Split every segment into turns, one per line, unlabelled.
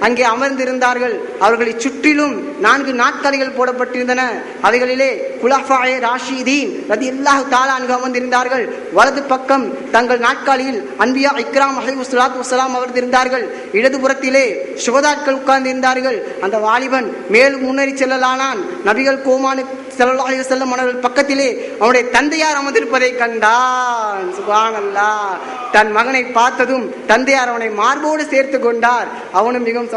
அங்கே அமர்ந்திருந்தார்கள். அவர்களை சுற்றிலும் 4 நாற்காலிகள் போடப்பட்டிருந்தன. அவைகளிலே குலஃபாயே ராஷிதீன் ரலியல்லாஹு தஆலா அன்ஹு அமர்ந்திருந்தார்கள். வலது பக்கம் தங்கள் நாற்காலியில் அன்பியா இக்ராம் அலைஹிஸ்ஸலாத்து வஸ்ஸலாம் அமர்ந்திருந்தார்கள். இடதுபுறத்திலே சுகதாக்கள் உட்கார்ந்திருந்தார்கள். அந்த வாலிபன் மேலும் முன்னேறி செல்லலானான். நபிகள் கோமானு ஸல்லல்லாஹு அலைஹி வஸல்லம் அவர்கள் பக்கத்திலே அவனுடைய தந்தையார் அமர்ந்திருப்பதை கண்டான். சுப்ஹானல்லாஹ். தன் மகனை பார்த்ததும் தந்தையார் அவனை மார்போடு சேர்த்து கொண்டார். அவனும் மிகவும்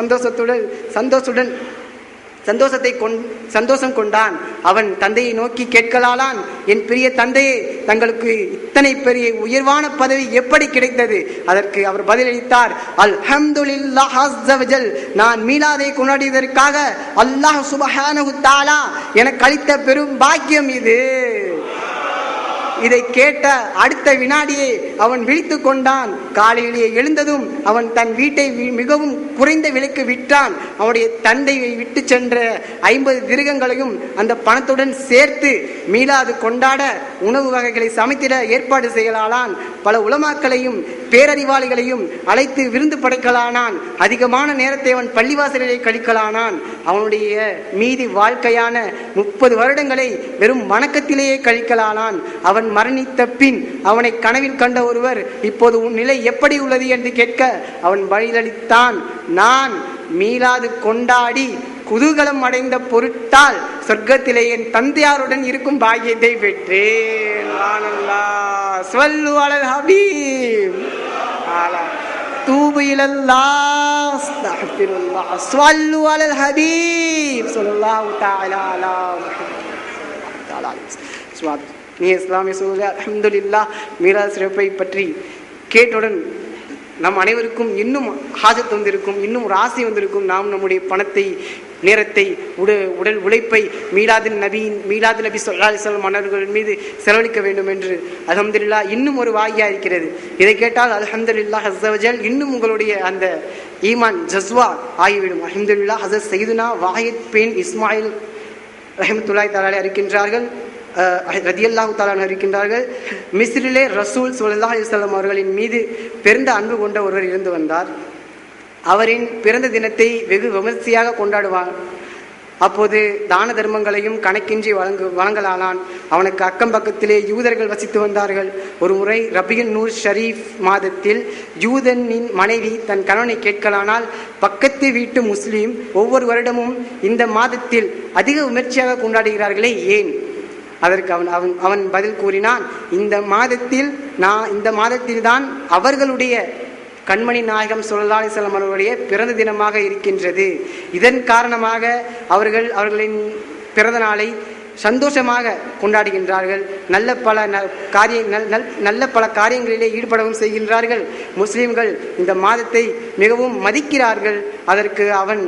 சந்தோஷம் கொண்டான். அவன் தந்தையை நோக்கி கேட்கலானான், என் பெரிய தந்தையே, தங்களுக்கு இத்தனை பெரிய உயர்வான பதவி எப்படி கிடைத்தது? அதற்கு அவர் பதிலளித்தார், அல்ஹம்துலில்லாஹ் அஸ்ஸ வஜல், நான் மீலாதை கொண்டாடியதற்காக அல்லாஹ் சுப்ஹானஹு தஆலா எனக்கு அளித்த பெரும் பாக்கியம் இது. இதை கேட்ட அடுத்த வினாடியே அவன் விழித்து கொண்டான். காலையிலேயே எழுந்ததும் அவன் தன் வீட்டை மிகவும் குறைந்த விலைக்கு விற்றான். அவனுடைய தந்தையை விட்டு சென்ற 50 திரகங்களையும் அந்த பணத்துடன் சேர்த்து மீளாது கொண்டாட உணவு வகைகளை சமைத்திட ஏற்பாடு செய்யலானான். பல உலமாக்களையும் பேரறிவாளிகளையும் அழைத்து விருந்து படைக்கலானான். அதிகமான நேரத்தை அவன் பள்ளிவாசலிலே கழிக்கலானான். அவனுடைய மீதி வாழ்க்கையான 30 வருடங்களை வெறும் வணக்கத்திலேயே கழிக்கலானான். அவன் மரணித்த பின் அவனை கனவில் கண்ட ஒருவர், இப்போது உன் நிலை எப்படி உள்ளது என்று கேட்க அவன் பதிலளித்தான், நான் மீளாது கொண்டாடி குதூகலம் அடைந்த பொருட்டால் சொர்க்கத்திலே என் தந்தையாருடன் இருக்கும் பாக்கியத்தை பெற்றேன். ஸல்லு அலல் ஹபீப் தூபு இலல்லாஹ் அஸ்தக்ஃபிருல்லாஹ் ஸல்லு அலல் ஹபீப் ஸல்லல்லாஹு தஆலா அலா முஹம்மத். நீ இஸ்லாமிய சூழல் அல்ஹம்துலில்லாஹ் மீராத் சிறப்பை பற்றி கேட்டுடன் நம் அனைவருக்கும் இன்னும் ஹாஜத் வந்திருக்கும், இன்னும் ஒரு ஆசை வந்திருக்கும். நாம் நம்முடைய பணத்தை, நேரத்தை, உடல் உழைப்பை மீலாது நபி ஸல்லல்லாஹு அலைஹி வஸல்லம் மன்னர்கள் மீது செலவழிக்க வேண்டும் என்று அல்ஹம்துலில்லாஹ் இன்னும் ஒரு வாகியா இருக்கிறது. இதை கேட்டால் அல்ஹம்துலில்லாஹ் அஸ்ஸ வஜல் இன்னும் உங்களுடைய அந்த ஈமான் ஜஸ்வா ஆகிவிடும். அல்ஹம்துலில்லாஹ் ஹஸரத் சையதுனா வாஹித் பின் இஸ்மாயில் ரஹ்மத்துல்லாஹி தஆலா இருக்கின்றார்கள், ரதியல்லாஹு தஆலா இருக்கின்றார்கள். மிஸ்ரிலே ரசூல் ஸல்லல்லாஹு அலைஹி வஸல்லம் அவர்களின் மீது பெருந்த அன்பு கொண்ட ஒருவர் இருந்து வந்தார். அவரின் பிறந்த தினத்தை வெகு விமர்சையாக கொண்டாடுவார். அப்போது தான தர்மங்களையும் கணக்கின்றி வழங்கலானான். அவனுக்கு அக்கம் பக்கத்திலே யூதர்கள் வசித்து வந்தார்கள். ஒரு முறை ரபியுன் நூர் ஷரீஃப் மாதத்தில் யூதனின் மனைவி தன் கணவனை கேட்கலானால், பக்கத்து வீட்டு முஸ்லீம் ஒவ்வொரு வருடமும் இந்த மாதத்தில் அதிக விமர்சையாக கொண்டாடுகிறார்களே, ஏன்? அதற்கு அவன் பதில் கூறினான், இந்த மாதத்தில் தான் அவர்களுடைய கண்மணி நாயகம் ஸல்லல்லாஹு அலைஹி வஸல்லம் அவர்களுடைய பிறந்த தினமாக இருக்கின்றது. இதன் காரணமாக அவர்களின் பிறந்த நாளை சந்தோஷமாக கொண்டாடுகின்றார்கள். நல்ல பல காரியங்களிலே ஈடுபடவும் செய்கின்றார்கள். முஸ்லிம்கள் இந்த மாதத்தை மிகவும் மதிக்கிறார்கள். அதற்கு அவன்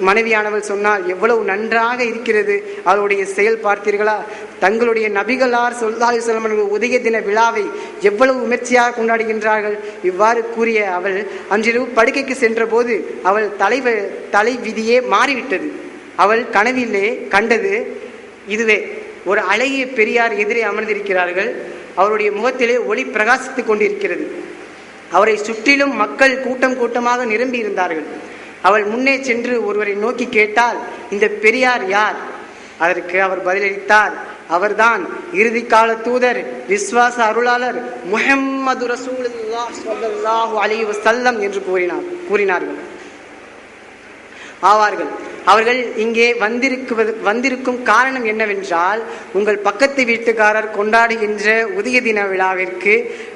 மனைவியானவள் சொன்னால், எவ்வளவு நன்றாக இருக்கிறது அவருடைய செயல் பார்த்தீர்களா? தங்களுடைய நபிகளார் ஸல்லல்லாஹு அலைஹி வஸல்லம் உதய தின விழாவை எவ்வளவு விமர்சையாக கொண்டாடுகின்றார்கள். இவ்வாறு கூறிய அவள் அன்றிரவு படுக்கைக்கு சென்ற போது அவள் தலை விதியே மாறிவிட்டது. அவள் கனவிலே கண்டது இதுவே. ஒரு அழகிய பெரியார் எதிரே அமர்ந்திருக்கிறார்கள். அவருடைய முகத்திலே ஒளி பிரகாசித்துக் கொண்டிருக்கிறது. அவரை சுற்றிலும் மக்கள் கூட்டமாக நிரம்பி இருந்தார்கள். அவள் முன்னே சென்று ஒருவரை நோக்கி கேட்டால், இந்த பெரியார் யார்? அதற்கு அவர் பதிலளித்தார், அவர்தான் இறுதி கால தூதர், விஸ்வாச அருளாளர் முஹம்மது ரசூலுல்லாஹ் ஸல்லல்லாஹு அலைஹி வஸல்லம் என்று கூறினார்கள் ஆவார்கள். அவர்கள் இங்கே வந்திருக்கும் காரணம் என்னவென்றால், உங்கள் பக்கத்து வீட்டுக்காரர் கொண்டாடுகின்ற உதய தின விழாவிற்கு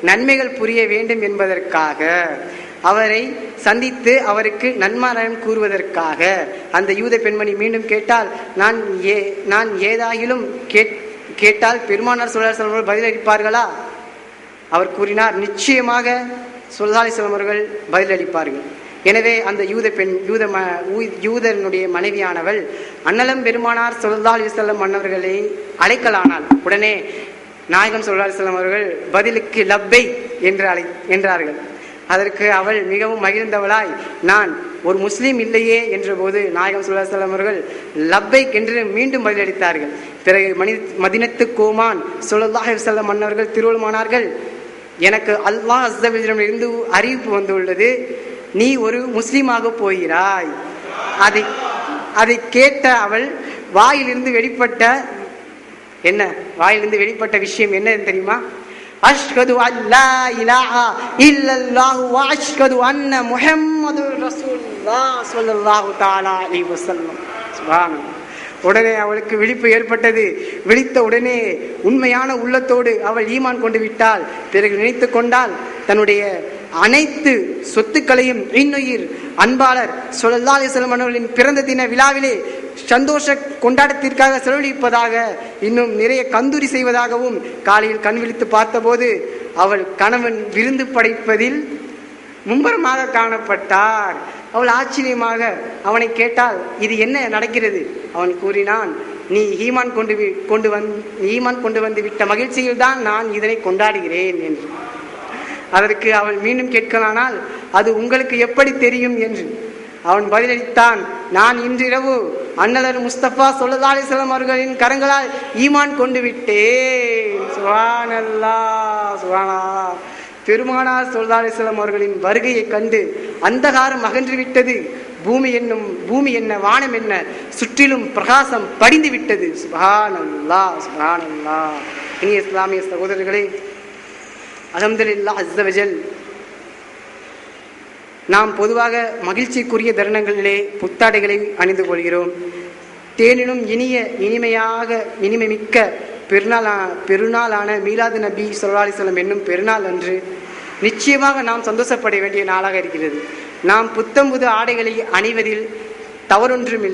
நன்மைகள் புரிய வேண்டும் என்பதற்காக, அவரை சந்தித்து அவருக்கு நன்மாராயம் கூறுவதற்காக. அந்த யூத பெண்மணி மீண்டும் கேட்டால், நான் ஏதாயிலும் கேட்டால் பெருமானார் ஸல்லல்லாஹு அலைஹி வஸல்லம் பதிலளிப்பார்களா? அவர் கூறினார், நிச்சயமாக ஸல்லல்லாஹு அலைஹி வஸல்லம் அவர்கள் பதிலளிப்பார்கள். எனவே அந்த யூதனுடைய மனைவியானவள் அன்னலம் பெருமானார் ஸல்லல்லாஹு அலைஹி வஸல்லம் மன்னவர்களை அழைக்கலானாள். உடனே நாயகம் ஸல்லல்லாஹு அலைஹி வஸல்லம் அவர்கள் பதிலுக்கு லப்பை என்றார்கள். அதற்கு அவள் மிகவும் மகிழ்ந்தவளாய், நான் ஒரு முஸ்லீம் இல்லையே என்ற போது நாயகம் ஸல்லல்லாஹு அலைஹி வஸல்லம் அவர்கள் லப்பைக் என்று மீண்டும் பதிலளித்தார்கள். பிறகு மதீனத்து கோமான் ஸல்லல்லாஹு அலைஹி வஸல்லம் மன்னவர்கள் திருவுளமானார்கள், எனக்கு அல்லாஹ் அஸ்ஸ வஜல் இருந்து அறிவிப்பு வந்துள்ளது, நீ ஒரு முஸ்லீமாக போகிறாய். அதை கேட்ட அவள் வாயிலிருந்து வெளிப்பட்ட விஷயம் என்ன தெரியுமா? அஷ்ஹது அல்லா இலாஹா இல்லல்லாஹு வ அஷ்ஹது அன்ன முஹம்மதுர் ரசூலுல்லாஹ் ஸல்லல்லாஹு தஆலா அலைஹி வஸல்லம். சுப்ஹானல்லாஹ். உடனே அவளுக்கு விழிப்பு ஏற்பட்டது. விழித்த உடனே உண்மையான உள்ளத்தோடு அவள் ஈமான் கொண்டு விட்டாள். பிறகு நினைத்து கொண்டால் தன்னுடைய அனைத்து சொத்துக்களையும் இன்னுயிர் அன்பாளர் ஸல்லல்லாஹு அலைஹி வஸல்லம் அவர்களின் பிறந்த தின விழாவிலே சந்தோஷ கொண்டாட்டத்திற்காக செலவழிப்பதாக, இன்னும் நிறைய கந்தூரி செய்வதாகவும் காலையில் கண் விழித்து பார்த்தபோது அவள் கணவன் விருந்து படைப்பதில் மும்பரமாக காணப்பட்டார். அவள் ஆச்சரியமாக அவனை கேட்டால், இது என்ன நடக்கிறது? அவன் கூறினான், நீ ஈமான் கொண்டு வந்து விட்ட மகிழ்ச்சியில் தான் நான் இதனை கொண்டாடுகிறேன் என்று. அதற்கு அவள் மீண்டும் கேட்கலானால், அது உங்களுக்கு எப்படி தெரியும் என்று. அவன் பதிலளித்தான், நான் இன்றிரவு அண்ணலர் முஸ்தபா ஸல்லல்லாஹு அலைஹி வஸல்லம் அவர்களின் கரங்களால் ஈமான் கொண்டு விட்டேன். சுப்ஹானல்லாஹ், சுப்ஹானல்லாஹ். பெருமானார் ஸல்லல்லாஹு அலைஹி வஸல்லம் அவர்களின் வருகையை கண்டு அந்தகாரம் அகன்று விட்டது. பூமி என்ன வானம் என்ன சுற்றிலும் பிரகாசம் படிந்து விட்டது. சுப்ஹானல்லாஹ், சுப்ஹானல்லாஹ். இனிய இஸ்லாமிய சகோதரர்களே, அல்ஹம்துலில்லாஹ் அஸ்ஸ வஜல், நாம் பொதுவாக மகிழ்ச்சிக்குரிய தருணங்களிலே புத்தாடைகளை அணிந்து கொள்கிறோம். தேனினும் இனிமை மிக்க பெருநாளான மீலாது நபி ஸல்லல்லாஹு அலைஹி வஸல்லம் என்னும் பெருநாள் அன்று நிச்சயமாக நாம் சந்தோஷப்பட வேண்டிய நாளாக இருக்கிறது. நாம் புத்தம்புது ஆடைகளை அணிவதில் தவறொன்றும்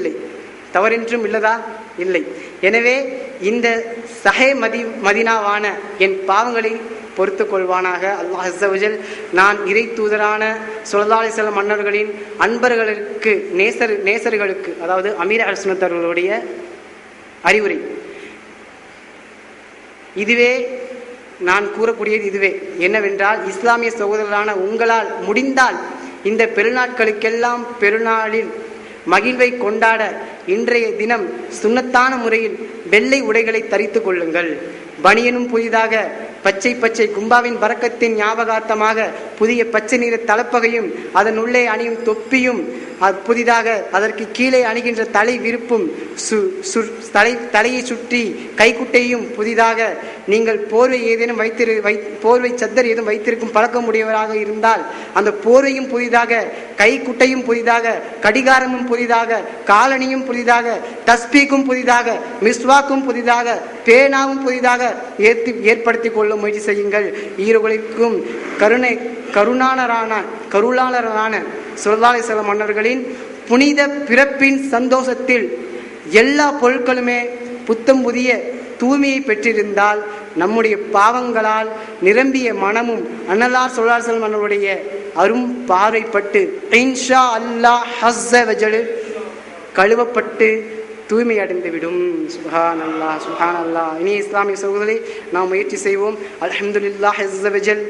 இல்லதா? இல்லை. எனவே இந்த மதீனாவான என் பாவங்களை பொறுத்து கொள்வானாக அல்லாஹ் அஸ்ஸ வஜல். நான் இறை தூதரான ஸல்லல்லாஹு அலைஹி வஸல்லம் மன்னர்களின் அன்பர்களுக்கு நேசர்களுக்கு, அதாவது அமீர் அஹ்லுஸ் சுன்னத் அவர்களுடைய அறிவுரை இதுவே. நான் கூறக்கூடியது இதுவே என்னவென்றால், இஸ்லாமிய சகோதரரான உங்களால் முடிந்தால் இந்த பெருநாட்களுக்கெல்லாம் பெருநாளில் மகிழ்வை கொண்டாட இன்றைய தினம் சுன்னத்தான முறையில் வெள்ளை உடைகளை தரித்து கொள்ளுங்கள். பனியனும் புதிதாக பச்சை கும்பாவின் பரக்கத்தின் ஞாபகார்த்தமாக புதிய பச்சை நிற தலப்பகையும் அதன் உள்ளே அணியும் தொப்பியும் புதிதாக, அதற்கு கீழே அணிகின்ற தலை விருப்பும் தலையை சுற்றி கைக்குட்டையும் புதிதாக, நீங்கள் போர்வை சத்தர் ஏதும் வைத்திருக்கும் பழக்கம் உடையவராக இருந்தால் அந்த போர்வையும் புதிதாக, கைக்குட்டையும் புதிதாக, கடிகாரமும் புதிதாக, காலணியும் புதிதாக, தஸ்பீக்கும் புதிதாக, மிஸ்வாக்கும் புதிதாக, பேனாவும் புதிதாக ஏற்படுத்தி கொள்ள முயற்சி செய்யுங்கள். ஈரோகளுக்கும் கருணாளரான ஸல்லல்லாஹு அலைஹி வஸல்லம் மன்னர்களின் புனித பிறப்பின் சந்தோஷத்தில் எல்லா பொருட்களுமே புத்தம் புதிய தூய்மையை பெற்றிருந்தால் நம்முடைய பாவங்களால் நிரம்பிய மனமும் அன்னலார் ஸல்லல்லாஹு அலைஹி வஸல்லம் மன்னருடைய அரும் பார்வைப்பட்டு இன்ஷா அல்லாஹ் அஸ்ஸ வஜல் கழுவப்பட்டு தூய்மை அடைந்துவிடும். சுப்ஹானல்லாஹ், சுப்ஹானல்லாஹ். இனி இஸ்லாமிய சகோதரர்களே, நாம் முயற்சி செய்வோம். அல்ஹம்துலில்லாஹ் அஸ்ஸ வஜல்.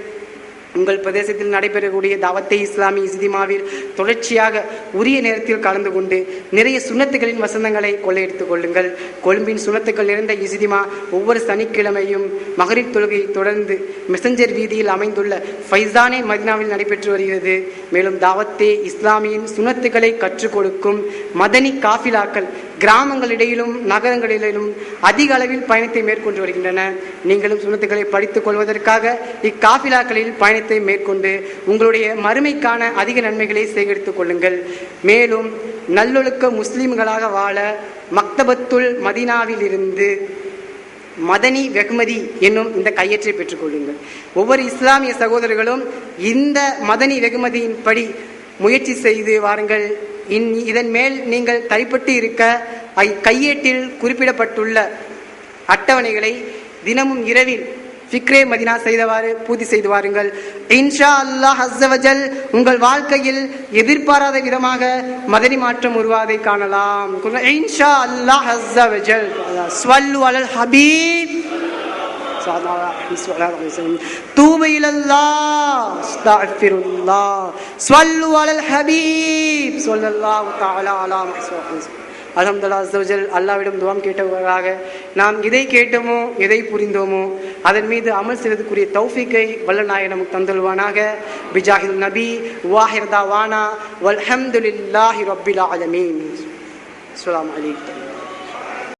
உங்கள் பிரதேசத்தில் நடைபெறக்கூடிய தாவத்தே இஸ்லாமி இஸ்திமாவில் தொடர்ச்சியாக உரிய நேரத்தில் கலந்து கொண்டு நிறைய சுன்னத்துகளின் வசந்தங்களை கொள்ளையெடுத்துக் கொள்ளுங்கள். கொழும்பின் சுன்னத்துக்கள் நிறைந்த இஸ்திமா ஒவ்வொரு சனிக்கிழமையும் மகரிப் தொழுகையை தொடர்ந்து மெசஞ்சர் வீதியில் அமைந்துள்ள ஃபைசானே மதீனாவில் நடைபெற்று வருகிறது. மேலும் தாவத்தே இஸ்லாமியின் சுன்னத்துக்களை கற்றுக் கொடுக்கும் மதனி காஃபிலாக்கள் கிராமங்களிடையிலும் நகரங்களிலும் அதிக அளவில் பயணத்தை மேற்கொண்டு வருகின்றன. நீங்களும் சுன்னத்துக்களை படித்துக் கொள்வதற்காக இக்காஃபிலாக்களில் பயணத்தை மேற்கொண்டு உங்களுடைய மறுமைக்கான அதிக நன்மைகளை சேகரித்துக் கொள்ளுங்கள். மேலும் நல்லொழுக்க முஸ்லிம்களாக வாழ மக்தபத்துல் மதீனாவில் இருந்து மதனி வெகுமதி என்னும் இந்த கையேற்றை பெற்றுக் கொள்ளுங்கள். ஒவ்வொரு இஸ்லாமிய சகோதரர்களும் இந்த மதனி வெகுமதியின் படி முயற்சி செய்து வாருங்கள். இதன் மேல் நீங்கள் தரிப்பட்டு இருக்க கையேட்டில் குறிப்பிடப்பட்டுள்ள அட்டவணைகளை தினமும் இரவில் ஃபிக்ரே மதீனா செய்தவாறு பூர்த்தி செய்து வாருங்கள். இன்ஷா அல்லாஹ் அஸ்ஸ வஜல் உங்கள் வாழ்க்கையில் எதிர்பாராத விதமாக மதனி மாற்றம் உருவாதை காணலாம். இன்ஷா அல்லாஹ் அஸ்ஸ வஜல். ஸல்லு அலல் ஹபீப் தூபு இலல்லாஹ் அஸ்தக்ஃபிருல்லாஹ் ஸல்லு அலல் ஹபீப் ஸல்லல்லாஹு தஆலா அலா முஹம்மத். அல்ஹம்துலில்லாஹ் அஸ்ஸவஜல் அல்லாஹ்விடம் துஆம் கேட்டவர்களாக நாம் எதை கேட்டோமோ எதை புரிந்தோமோ அதன் மீது அமல் செய்வதற்குரிய தௌஃபீக்கை வல்ல நாயகன் நமக்கு தந்துள்வானாக. பிஜாஹில் நபி வாஹிர் தாவானா வல்ஹம்துலில்லாஹி ரப்பில் ஆலமீன். அஸ்ஸலாமு அலைக்கும்.